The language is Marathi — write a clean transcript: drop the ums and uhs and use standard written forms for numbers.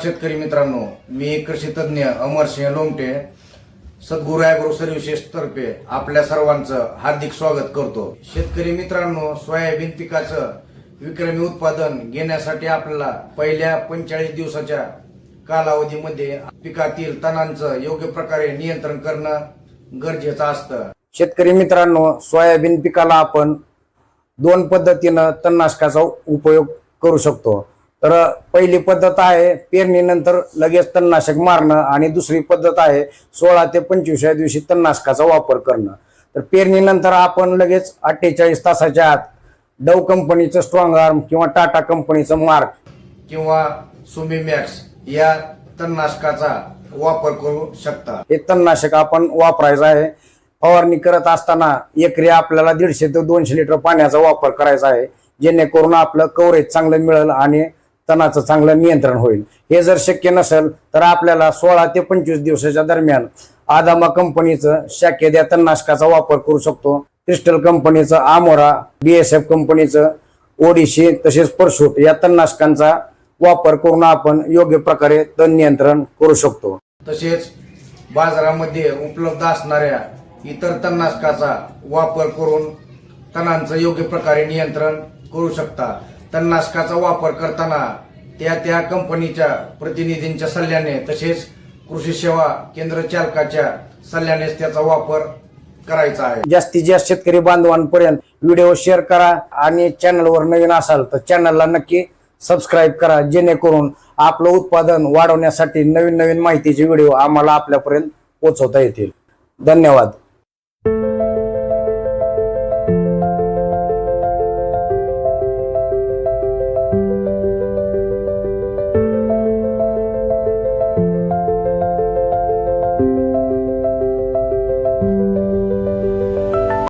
शेतकरी मित्रांनो, मी कृषी तज्ञ अमरसिंह लोमटे सद्गुरू ॲग्रो सर्व्हिसेस तर्फे आपल्या सर्वांचं हार्दिक स्वागत करतो। शेतकरी मित्रांनो, सोयाबीन पिकाचं विक्रमी उत्पादन घेण्यासाठी आपल्याला पहिल्या 45 दिवसाच्या कालावधीमध्ये पिकातील तणांचं योग्य प्रकारे नियंत्रण करणं गरजेचं असतं। शेतकरी मित्रांनो, सोयाबीन पिकाला आपण दोन पद्धतीनं तणनाशकाचा उपयोग करू शकतो। तर पहिली पद्धत आहे पेरणीनंतर लगेच तणनाशक मारणं आणि दुसरी पद्धत आहे 16 ते 25व्या दिवशी तणनाशकाचा वापर करणं। तर पेरणीनंतर आपण लगेच 48 तासाच्या आत डव कंपनीचं स्ट्रॉंग आर्म किंवा टाटा कंपनीचं मार्क किंवा सुमी मॅक्स या तणनाशकाचा वापर करू शकता। हे तणनाशक आपण वापरायचं आहे। फवारणी करत असताना एकरी आपल्याला 150 ते 200 लिटर पाण्याचा वापर करायचा आहे, जेणेकरून आपलं कव्हरेज चांगलं मिळेल आणि तणाचं चांगलं नियंत्रण होईल। हे जर शक्य नसेल तर आपल्याला 16 ते 25 दिवसाच्या दरम्यान आदामा कंपनीचं शाखेद्या तणनाशकाचा वापर करू शकतो। क्रिस्टल कंपनीचं आमोरा, BSF कंपनीचं ओडिशी तसेच परशूट या तणनाशकांचा वापर करून आपण योग्य प्रकारे तण नियंत्रण करू शकतो। तसेच बाजारामध्ये उपलब्ध असणाऱ्या इतर तणनाशकाचा वापर करून तणांचं योग्य प्रकारे नियंत्रण करू शकता। तणनाशकाचा वापर करताना त्या कंपनीच्या प्रतिनिधींच्या सल्ल्याने तसेच कृषी सेवा केंद्र चालकाच्या सल्ल्यानेच त्याचा वापर करायचा आहे। जास्तीत जास्त शेतकरी बांधवांपर्यंत व्हिडिओ शेअर करा आणि चॅनलवर नवीन असाल तर चॅनलला नक्की सबस्क्राईब करा, जेणेकरून आपलं उत्पादन वाढवण्यासाठी नवीन माहितीचे व्हिडिओ आम्हाला आपल्यापर्यंत पोहोचवता येतील। धन्यवाद।